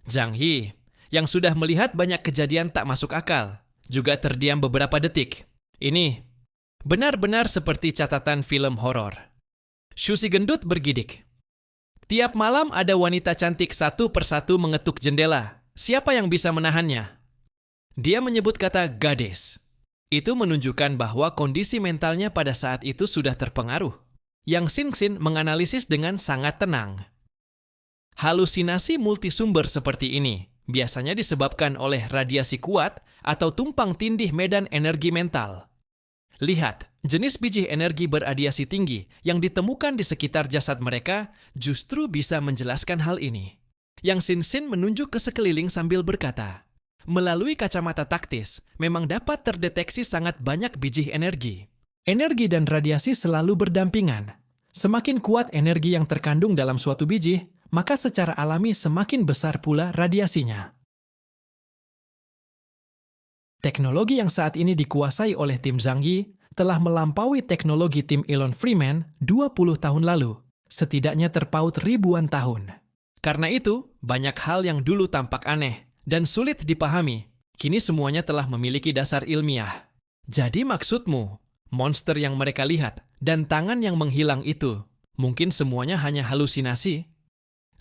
Zhang Yi, yang sudah melihat banyak kejadian tak masuk akal, juga terdiam beberapa detik. Ini benar-benar seperti catatan film horor. Shu si gendut bergidik. Tiap malam ada wanita cantik satu persatu mengetuk jendela. Siapa yang bisa menahannya? Dia menyebut kata gadis. Itu menunjukkan bahwa kondisi mentalnya pada saat itu sudah terpengaruh. Yang Xinxin menganalisis dengan sangat tenang. Halusinasi multisumber seperti ini biasanya disebabkan oleh radiasi kuat atau tumpang tindih medan energi mental. Lihat, jenis biji energi beradiasi tinggi yang ditemukan di sekitar jasad mereka justru bisa menjelaskan hal ini. Yang Xinxin menunjuk ke sekeliling sambil berkata, melalui kacamata taktis, memang dapat terdeteksi sangat banyak biji energi. Energi dan radiasi selalu berdampingan. Semakin kuat energi yang terkandung dalam suatu biji, maka secara alami semakin besar pula radiasinya. Teknologi yang saat ini dikuasai oleh tim Zhang Yi telah melampaui teknologi tim Elon Freeman 20 tahun lalu, setidaknya terpaut ribuan tahun. Karena itu, banyak hal yang dulu tampak aneh dan sulit dipahami, kini semuanya telah memiliki dasar ilmiah. Jadi maksudmu, monster yang mereka lihat dan tangan yang menghilang itu, mungkin semuanya hanya halusinasi?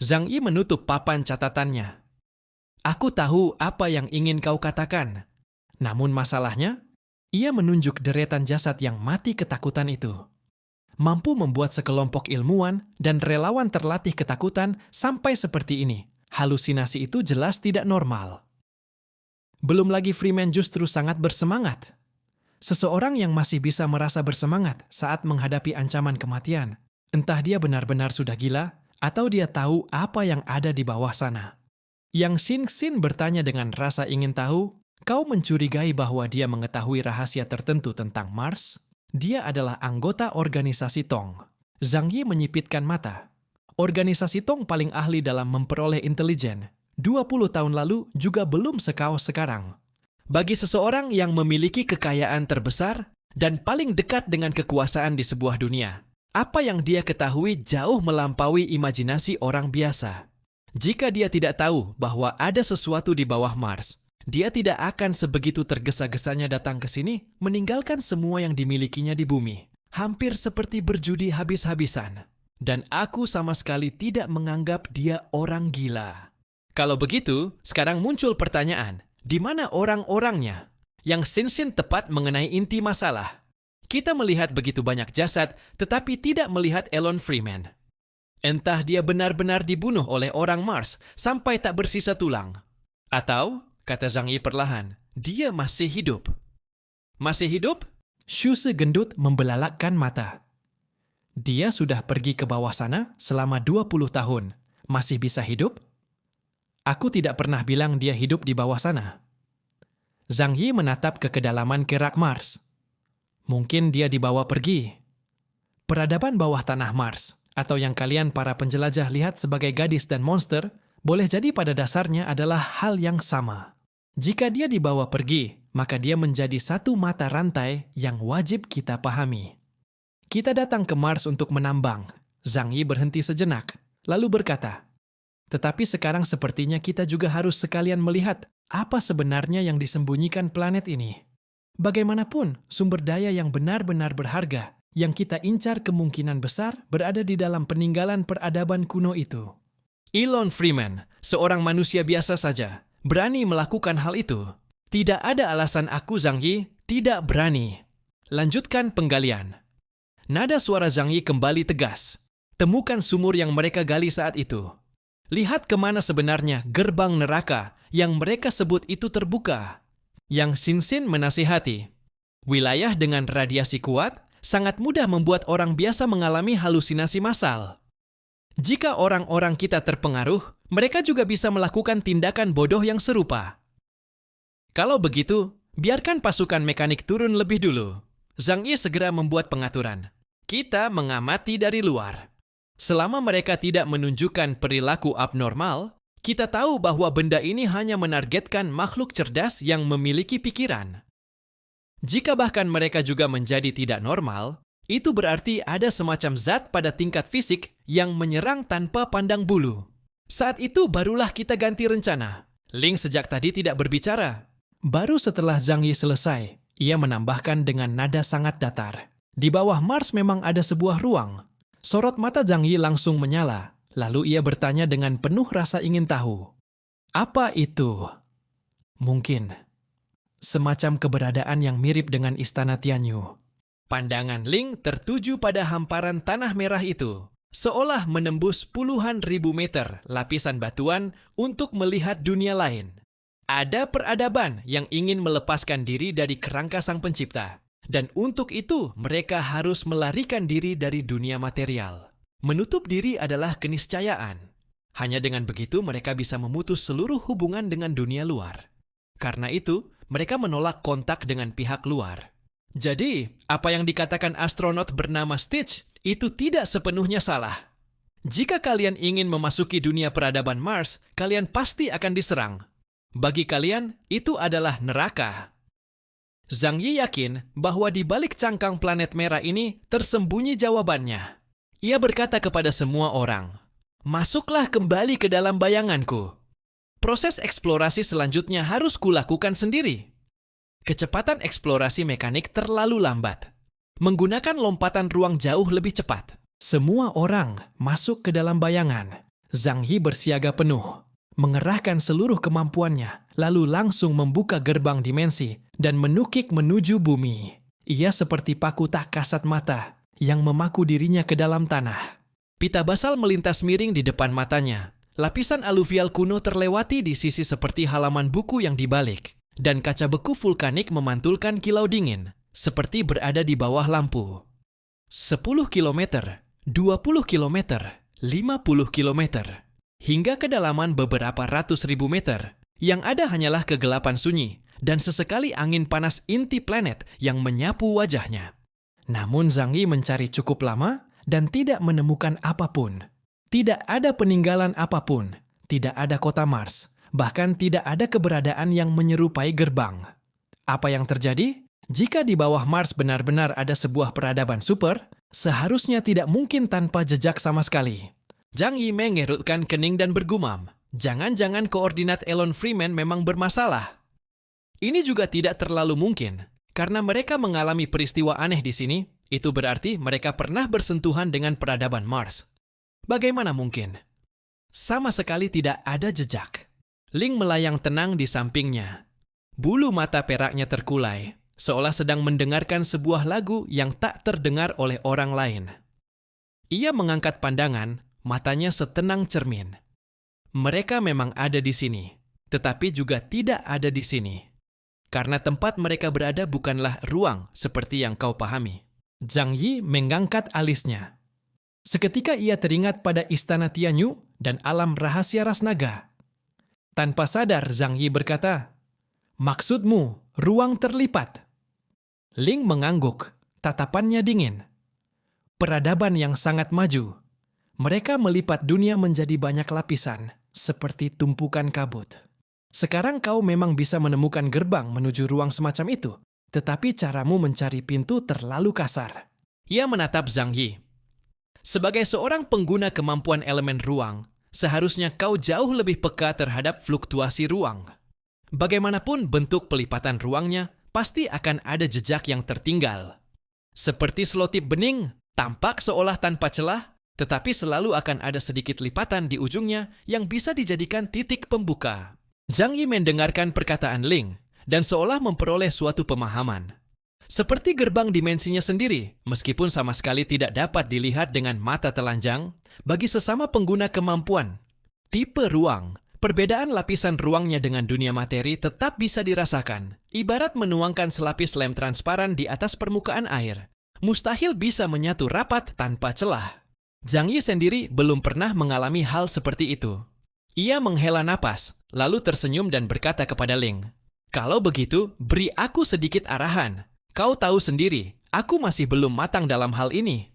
Zhang Yi menutup papan catatannya. Aku tahu apa yang ingin kau katakan. Namun masalahnya, ia menunjuk deretan jasad yang mati ketakutan itu. Mampu membuat sekelompok ilmuwan dan relawan terlatih ketakutan sampai seperti ini. Halusinasi itu jelas tidak normal. Belum lagi Freeman justru sangat bersemangat. Seseorang yang masih bisa merasa bersemangat saat menghadapi ancaman kematian, entah dia benar-benar sudah gila, atau dia tahu apa yang ada di bawah sana. Yang Xinxin bertanya dengan rasa ingin tahu, kau mencurigai bahwa dia mengetahui rahasia tertentu tentang Mars? Dia adalah anggota organisasi Tong. Zhang Yi menyipitkan mata. Organisasi Tong paling ahli dalam memperoleh intelijen. 20 tahun lalu juga belum sekaos sekarang. Bagi seseorang yang memiliki kekayaan terbesar dan paling dekat dengan kekuasaan di sebuah dunia, apa yang dia ketahui jauh melampaui imajinasi orang biasa. Jika dia tidak tahu bahwa ada sesuatu di bawah Mars, dia tidak akan sebegitu tergesa-gesanya datang ke sini meninggalkan semua yang dimilikinya di bumi. Hampir seperti berjudi habis-habisan. Dan aku sama sekali tidak menganggap dia orang gila. Kalau begitu, sekarang muncul pertanyaan, di mana orang-orangnya? Yang Xinxin tepat mengenai inti masalah. Kita melihat begitu banyak jasad, tetapi tidak melihat Elon Freeman. Entah dia benar-benar dibunuh oleh orang Mars sampai tak bersisa tulang. Atau, kata Zhang Yi perlahan, dia masih hidup. Masih hidup? Shu si gendut membelalakkan mata. Dia sudah pergi ke bawah sana selama 20 tahun. Masih bisa hidup? Aku tidak pernah bilang dia hidup di bawah sana. Zhang Yi menatap ke kedalaman kerak Mars. Mungkin dia dibawa pergi. Peradaban bawah tanah Mars, atau yang kalian para penjelajah lihat sebagai gadis dan monster, boleh jadi pada dasarnya adalah hal yang sama. Jika dia dibawa pergi, maka dia menjadi satu mata rantai yang wajib kita pahami. Kita datang ke Mars untuk menambang. Zhang Yi berhenti sejenak, lalu berkata, tetapi sekarang sepertinya kita juga harus sekalian melihat apa sebenarnya yang disembunyikan planet ini. Bagaimanapun, sumber daya yang benar-benar berharga yang kita incar kemungkinan besar berada di dalam peninggalan peradaban kuno itu. Elon Freeman, seorang manusia biasa saja, berani melakukan hal itu. Tidak ada alasan aku, Zhang Yi, tidak berani. Lanjutkan penggalian. Nada suara Zhang Yi kembali tegas. Temukan sumur yang mereka gali saat itu. Lihat kemana sebenarnya gerbang neraka yang mereka sebut itu terbuka. Yang Xinxin menasihati, wilayah dengan radiasi kuat sangat mudah membuat orang biasa mengalami halusinasi massal. Jika orang-orang kita terpengaruh, mereka juga bisa melakukan tindakan bodoh yang serupa. Kalau begitu, biarkan pasukan mekanik turun lebih dulu. Zhang Yi segera membuat pengaturan. Kita mengamati dari luar. Selama mereka tidak menunjukkan perilaku abnormal, kita tahu bahwa benda ini hanya menargetkan makhluk cerdas yang memiliki pikiran. Jika bahkan mereka juga menjadi tidak normal, itu berarti ada semacam zat pada tingkat fisik yang menyerang tanpa pandang bulu. Saat itu barulah kita ganti rencana. Ling sejak tadi tidak berbicara. Baru setelah Zhang Yi selesai, ia menambahkan dengan nada sangat datar. Di bawah Mars memang ada sebuah ruang. Sorot mata Zhang Yi langsung menyala. Lalu ia bertanya dengan penuh rasa ingin tahu. Apa itu? Mungkin semacam keberadaan yang mirip dengan istana Tianyu. Pandangan Ling tertuju pada hamparan tanah merah itu, seolah menembus puluhan ribu meter lapisan batuan untuk melihat dunia lain. Ada peradaban yang ingin melepaskan diri dari kerangka Sang Pencipta, dan untuk itu mereka harus melarikan diri dari dunia material. Menutup diri adalah keniscayaan. Hanya dengan begitu mereka bisa memutus seluruh hubungan dengan dunia luar. Karena itu, mereka menolak kontak dengan pihak luar. Jadi, apa yang dikatakan astronot bernama Stitch itu tidak sepenuhnya salah. Jika kalian ingin memasuki dunia peradaban Mars, kalian pasti akan diserang. Bagi kalian, itu adalah neraka. Zhang Yi yakin bahwa di balik cangkang planet merah ini tersembunyi jawabannya. Ia berkata kepada semua orang, "Masuklah kembali ke dalam bayanganku. Proses eksplorasi selanjutnya harus kulakukan sendiri." Kecepatan eksplorasi mekanik terlalu lambat. Menggunakan lompatan ruang jauh lebih cepat. Semua orang masuk ke dalam bayangan. Zhang Yi bersiaga penuh, mengerahkan seluruh kemampuannya, lalu langsung membuka gerbang dimensi dan menukik menuju bumi. Ia seperti paku tak kasat mata yang memaku dirinya ke dalam tanah. Pita basal melintas miring di depan matanya. Lapisan aluvial kuno terlewati di sisi seperti halaman buku yang dibalik, dan kaca beku vulkanik memantulkan kilau dingin, seperti berada di bawah lampu. 10 kilometer, 20 kilometer, 50 kilometer, hingga kedalaman beberapa ratus ribu meter. Yang ada hanyalah kegelapan sunyi dan sesekali angin panas inti planet yang menyapu wajahnya. Namun Zhang Yi mencari cukup lama dan tidak menemukan apapun. Tidak ada peninggalan apapun, tidak ada kota Mars, bahkan tidak ada keberadaan yang menyerupai gerbang. Apa yang terjadi? Jika di bawah Mars benar-benar ada sebuah peradaban super, seharusnya tidak mungkin tanpa jejak sama sekali. Zhang Yi mengerutkan kening dan bergumam, jangan-jangan koordinat Elon Freeman memang bermasalah. Ini juga tidak terlalu mungkin. Karena mereka mengalami peristiwa aneh di sini, itu berarti mereka pernah bersentuhan dengan peradaban Mars. Bagaimana mungkin? Sama sekali tidak ada jejak. Ling melayang tenang di sampingnya. Bulu mata peraknya terkulai, seolah sedang mendengarkan sebuah lagu yang tak terdengar oleh orang lain. Ia mengangkat pandangan, matanya setenang cermin. Mereka memang ada di sini, tetapi juga tidak ada di sini. Karena tempat mereka berada bukanlah ruang seperti yang kau pahami. Zhang Yi mengangkat alisnya. Seketika ia teringat pada istana Tianyu dan alam rahasia ras naga. Tanpa sadar Zhang Yi berkata, "Maksudmu, ruang terlipat?" Ling mengangguk, tatapannya dingin. Peradaban yang sangat maju. Mereka melipat dunia menjadi banyak lapisan, seperti tumpukan kabut. Sekarang kau memang bisa menemukan gerbang menuju ruang semacam itu, tetapi caramu mencari pintu terlalu kasar. Ia menatap Zhang Yi. Sebagai seorang pengguna kemampuan elemen ruang, seharusnya kau jauh lebih peka terhadap fluktuasi ruang. Bagaimanapun bentuk pelipatan ruangnya, pasti akan ada jejak yang tertinggal. Seperti selotip bening, tampak seolah tanpa celah, tetapi selalu akan ada sedikit lipatan di ujungnya yang bisa dijadikan titik pembuka. Zhang Yi mendengarkan perkataan Ling dan seolah memperoleh suatu pemahaman. Seperti gerbang dimensinya sendiri, meskipun sama sekali tidak dapat dilihat dengan mata telanjang, bagi sesama pengguna kemampuan. Tipe ruang, perbedaan lapisan ruangnya dengan dunia materi tetap bisa dirasakan, ibarat menuangkan selapis lem transparan di atas permukaan air. Mustahil bisa menyatu rapat tanpa celah. Zhang Yi sendiri belum pernah mengalami hal seperti itu. Ia menghela napas, lalu tersenyum dan berkata kepada Ling, "Kalau begitu, beri aku sedikit arahan. Kau tahu sendiri, aku masih belum matang dalam hal ini."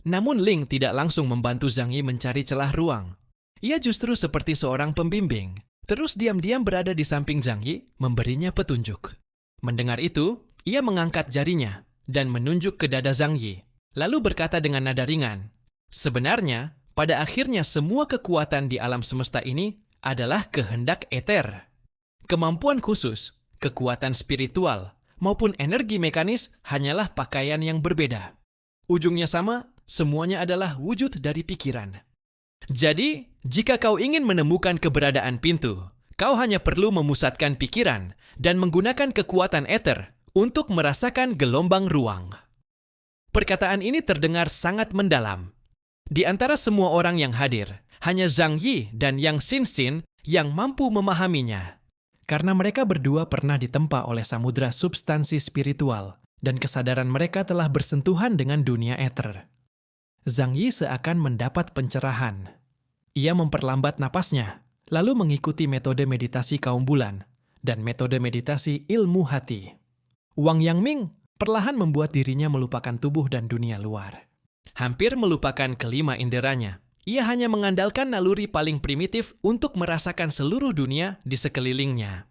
Namun Ling tidak langsung membantu Zhang Yi mencari celah ruang. Ia justru seperti seorang pembimbing, terus diam-diam berada di samping Zhang Yi, memberinya petunjuk. Mendengar itu, ia mengangkat jarinya dan menunjuk ke dada Zhang Yi, lalu berkata dengan nada ringan, "Sebenarnya, pada akhirnya semua kekuatan di alam semesta ini adalah kehendak eter. Kemampuan khusus, kekuatan spiritual, maupun energi mekanis hanyalah pakaian yang berbeda. Ujungnya sama, semuanya adalah wujud dari pikiran. Jadi, jika kau ingin menemukan keberadaan pintu, kau hanya perlu memusatkan pikiran dan menggunakan kekuatan eter untuk merasakan gelombang ruang. Perkataan ini terdengar sangat mendalam. Di antara semua orang yang hadir, hanya Zhang Yi dan Yang Xin yang mampu memahaminya. Karena mereka berdua pernah ditempa oleh samudra substansi spiritual dan kesadaran mereka telah bersentuhan dengan dunia eter. Zhang Yi seakan mendapat pencerahan. Ia memperlambat napasnya, lalu mengikuti metode meditasi kaum bulan dan metode meditasi ilmu hati. Wang Yangming perlahan membuat dirinya melupakan tubuh dan dunia luar. Hampir melupakan kelima inderanya, ia hanya mengandalkan naluri paling primitif untuk merasakan seluruh dunia di sekelilingnya.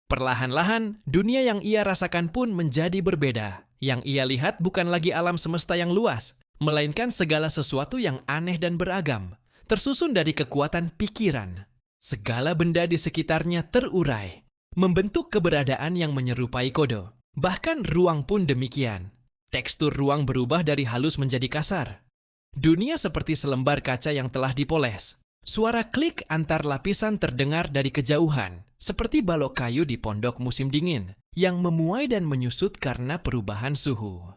Perlahan-lahan, dunia yang ia rasakan pun menjadi berbeda. Yang ia lihat bukan lagi alam semesta yang luas, melainkan segala sesuatu yang aneh dan beragam, tersusun dari kekuatan pikiran. Segala benda di sekitarnya terurai, membentuk keberadaan yang menyerupai kode. Bahkan ruang pun demikian. Tekstur ruang berubah dari halus menjadi kasar. Dunia seperti selembar kaca yang telah dipoles. Suara klik antar lapisan terdengar dari kejauhan, seperti balok kayu di pondok musim dingin, yang memuai dan menyusut karena perubahan suhu.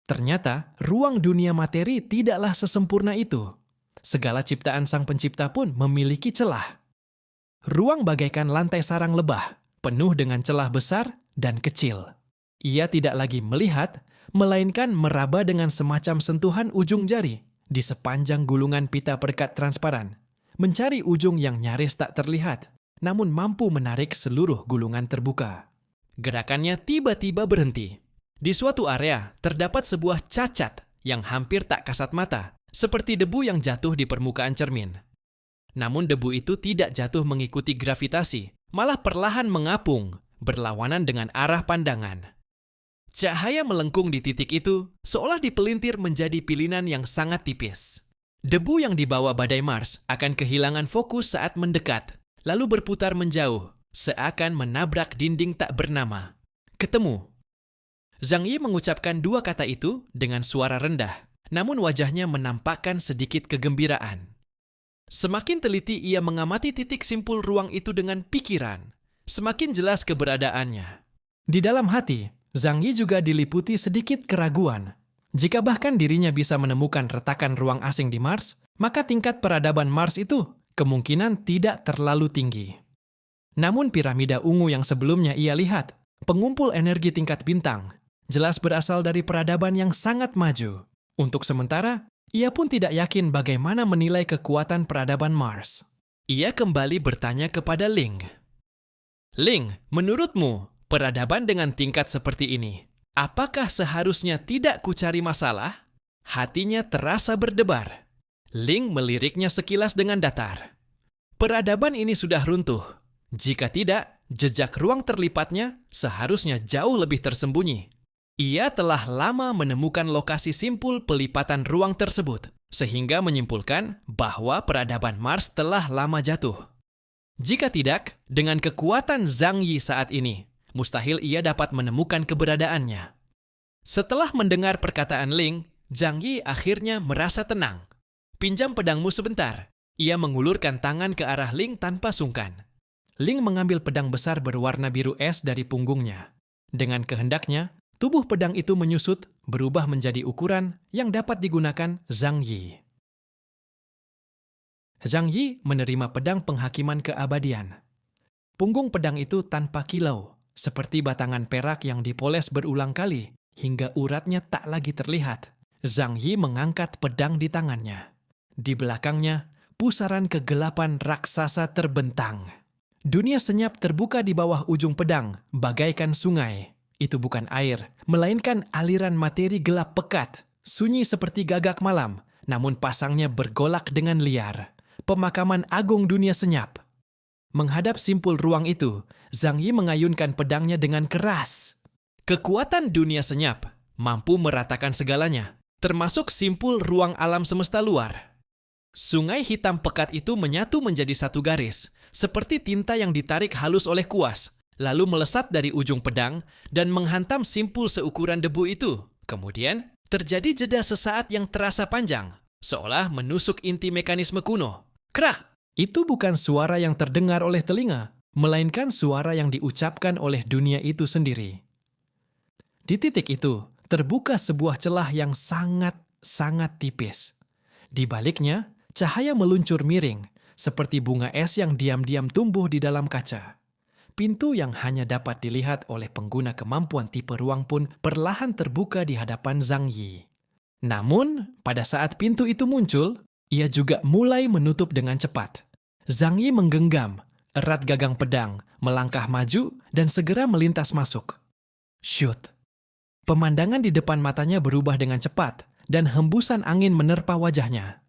Ternyata, ruang dunia materi tidaklah sesempurna itu. Segala ciptaan Sang Pencipta pun memiliki celah. Ruang bagaikan lantai sarang lebah, penuh dengan celah besar dan kecil. Ia tidak lagi melihat, melainkan meraba dengan semacam sentuhan ujung jari di sepanjang gulungan pita perekat transparan, mencari ujung yang nyaris tak terlihat, namun mampu menarik seluruh gulungan terbuka. Gerakannya tiba-tiba berhenti. Di suatu area, terdapat sebuah cacat yang hampir tak kasat mata, seperti debu yang jatuh di permukaan cermin. Namun debu itu tidak jatuh mengikuti gravitasi, malah perlahan mengapung, berlawanan dengan arah pandangan. Cahaya melengkung di titik itu, seolah dipelintir menjadi pilinan yang sangat tipis. Debu yang dibawa badai Mars akan kehilangan fokus saat mendekat, lalu berputar menjauh, seakan menabrak dinding tak bernama. Ketemu. Zhang Yi mengucapkan dua kata itu dengan suara rendah, namun wajahnya menampakkan sedikit kegembiraan. Semakin teliti ia mengamati titik simpul ruang itu dengan pikiran, semakin jelas keberadaannya. Di dalam hati, Zhang Yi juga diliputi sedikit keraguan. Jika bahkan dirinya bisa menemukan retakan ruang asing di Mars, maka tingkat peradaban Mars itu kemungkinan tidak terlalu tinggi. Namun piramida ungu yang sebelumnya ia lihat, pengumpul energi tingkat bintang, jelas berasal dari peradaban yang sangat maju. Untuk sementara, ia pun tidak yakin bagaimana menilai kekuatan peradaban Mars. Ia kembali bertanya kepada Ling. Ling, menurutmu, peradaban dengan tingkat seperti ini, apakah seharusnya tidak kucari masalah? Hatinya terasa berdebar. Ling meliriknya sekilas dengan datar. Peradaban ini sudah runtuh. Jika tidak, jejak ruang terlipatnya seharusnya jauh lebih tersembunyi. Ia telah lama menemukan lokasi simpul pelipatan ruang tersebut, sehingga menyimpulkan bahwa peradaban Mars telah lama jatuh. Jika tidak, dengan kekuatan Zhang Yi saat ini, mustahil ia dapat menemukan keberadaannya. Setelah mendengar perkataan Ling, Zhang Yi akhirnya merasa tenang. Pinjam pedangmu sebentar. Ia mengulurkan tangan ke arah Ling tanpa sungkan. Ling mengambil pedang besar berwarna biru es dari punggungnya. Dengan kehendaknya, tubuh pedang itu menyusut, berubah menjadi ukuran yang dapat digunakan Zhang Yi. Zhang Yi menerima pedang penghakiman keabadian. Punggung pedang itu tanpa kilau, seperti batangan perak yang dipoles berulang kali, hingga uratnya tak lagi terlihat. Zhang Yi mengangkat pedang di tangannya. Di belakangnya, pusaran kegelapan raksasa terbentang. Dunia senyap terbuka di bawah ujung pedang, bagaikan sungai. Itu bukan air, melainkan aliran materi gelap pekat, sunyi seperti gagak malam, namun pasangnya bergolak dengan liar. Pemakaman agung dunia senyap. Menghadap simpul ruang itu, Zhang Yi mengayunkan pedangnya dengan keras. Kekuatan dunia senyap mampu meratakan segalanya, termasuk simpul ruang alam semesta luar. Sungai hitam pekat itu menyatu menjadi satu garis, seperti tinta yang ditarik halus oleh kuas, lalu melesat dari ujung pedang dan menghantam simpul seukuran debu itu. Kemudian, terjadi jeda sesaat yang terasa panjang, seolah menusuk inti mekanisme kuno. Krak! Itu bukan suara yang terdengar oleh telinga, melainkan suara yang diucapkan oleh dunia itu sendiri. Di titik itu, terbuka sebuah celah yang sangat tipis. Di baliknya, cahaya meluncur miring, seperti bunga es yang diam-diam tumbuh di dalam kaca. Pintu yang hanya dapat dilihat oleh pengguna kemampuan tipe ruang pun perlahan terbuka di hadapan Zhang Yi. Namun, pada saat pintu itu muncul, ia juga mulai menutup dengan cepat. Zhang Yi menggenggam, erat gagang pedang, melangkah maju, dan segera melintas masuk. Shoot! Pemandangan di depan matanya berubah dengan cepat, dan hembusan angin menerpa wajahnya.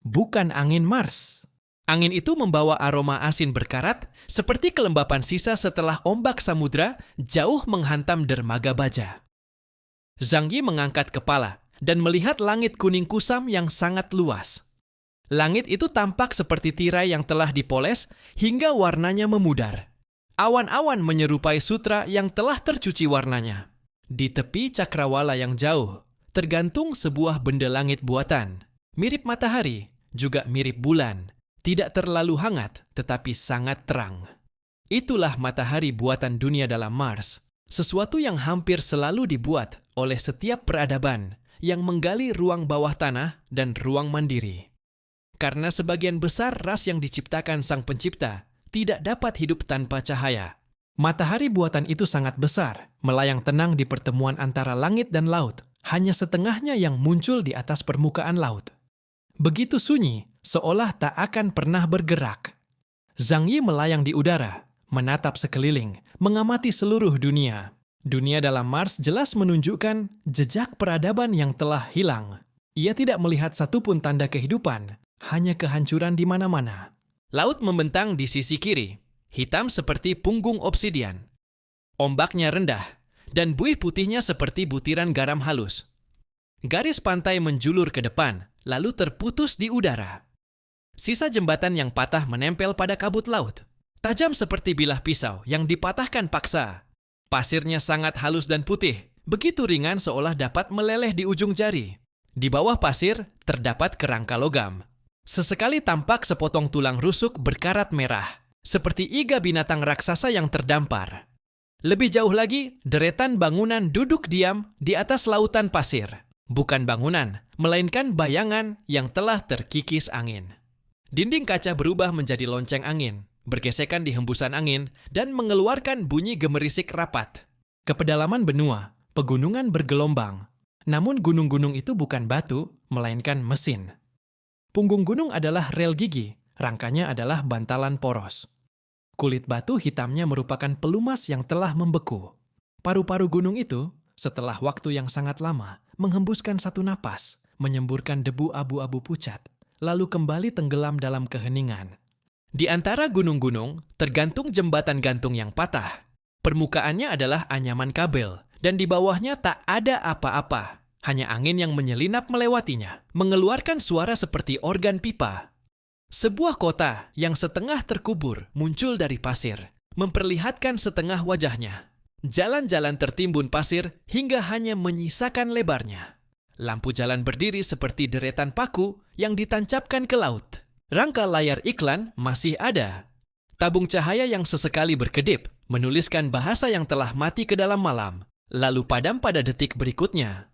Bukan angin Mars. Angin itu membawa aroma asin berkarat, seperti kelembapan sisa setelah ombak samudra jauh menghantam dermaga baja. Zhang Yi mengangkat kepala dan melihat langit kuning kusam yang sangat luas. Langit itu tampak seperti tirai yang telah dipoles hingga warnanya memudar. Awan-awan menyerupai sutra yang telah tercuci warnanya. Di tepi cakrawala yang jauh, tergantung sebuah benda langit buatan. Mirip matahari, juga mirip bulan. Tidak terlalu hangat, tetapi sangat terang. Itulah matahari buatan dunia dalam Mars. Sesuatu yang hampir selalu dibuat oleh setiap peradaban yang menggali ruang bawah tanah dan ruang mandiri. Karena sebagian besar ras yang diciptakan Sang Pencipta tidak dapat hidup tanpa cahaya. Matahari buatan itu sangat besar, melayang tenang di pertemuan antara langit dan laut, hanya setengahnya yang muncul di atas permukaan laut. Begitu sunyi, seolah tak akan pernah bergerak. Zhang Yi melayang di udara, menatap sekeliling, mengamati seluruh dunia. Dunia dalam Mars jelas menunjukkan jejak peradaban yang telah hilang. Ia tidak melihat satupun tanda kehidupan, hanya kehancuran di mana-mana. Laut membentang di sisi kiri, hitam seperti punggung obsidian. Ombaknya rendah, dan buih putihnya seperti butiran garam halus. Garis pantai menjulur ke depan, lalu terputus di udara. Sisa jembatan yang patah menempel pada kabut laut. Tajam seperti bilah pisau yang dipatahkan paksa. Pasirnya sangat halus dan putih, begitu ringan seolah dapat meleleh di ujung jari. Di bawah pasir terdapat kerangka logam. Sesekali tampak sepotong tulang rusuk berkarat merah, seperti iga binatang raksasa yang terdampar. Lebih jauh lagi, deretan bangunan duduk diam di atas lautan pasir. Bukan bangunan, melainkan bayangan yang telah terkikis angin. Dinding kaca berubah menjadi lonceng angin, bergesekan di hembusan angin, dan mengeluarkan bunyi gemerisik rapat. Ke pedalaman benua, pegunungan bergelombang. Namun gunung-gunung itu bukan batu, melainkan mesin. Punggung gunung adalah rel gigi, rangkanya adalah bantalan poros. Kulit batu hitamnya merupakan pelumas yang telah membeku. Paru-paru gunung itu, setelah waktu yang sangat lama, menghembuskan satu napas, menyemburkan debu abu-abu pucat, lalu kembali tenggelam dalam keheningan. Di antara gunung-gunung, tergantung jembatan gantung yang patah. Permukaannya adalah anyaman kabel, dan di bawahnya tak ada apa-apa. Hanya angin yang menyelinap melewatinya, mengeluarkan suara seperti organ pipa. Sebuah kota yang setengah terkubur muncul dari pasir, memperlihatkan setengah wajahnya. Jalan-jalan tertimbun pasir hingga hanya menyisakan lebarnya. Lampu jalan berdiri seperti deretan paku yang ditancapkan ke laut. Rangka layar iklan masih ada. Tabung cahaya yang sesekali berkedip, menuliskan bahasa yang telah mati ke dalam malam, lalu padam pada detik berikutnya.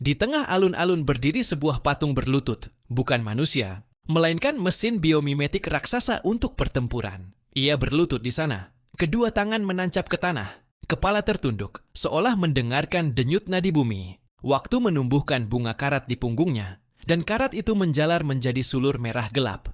Di tengah alun-alun berdiri sebuah patung berlutut, bukan manusia, melainkan mesin biomimetik raksasa untuk pertempuran. Ia berlutut di sana, kedua tangan menancap ke tanah, kepala tertunduk, seolah mendengarkan denyut nadi bumi. Waktu menumbuhkan bunga karat di punggungnya, dan karat itu menjalar menjadi sulur merah gelap.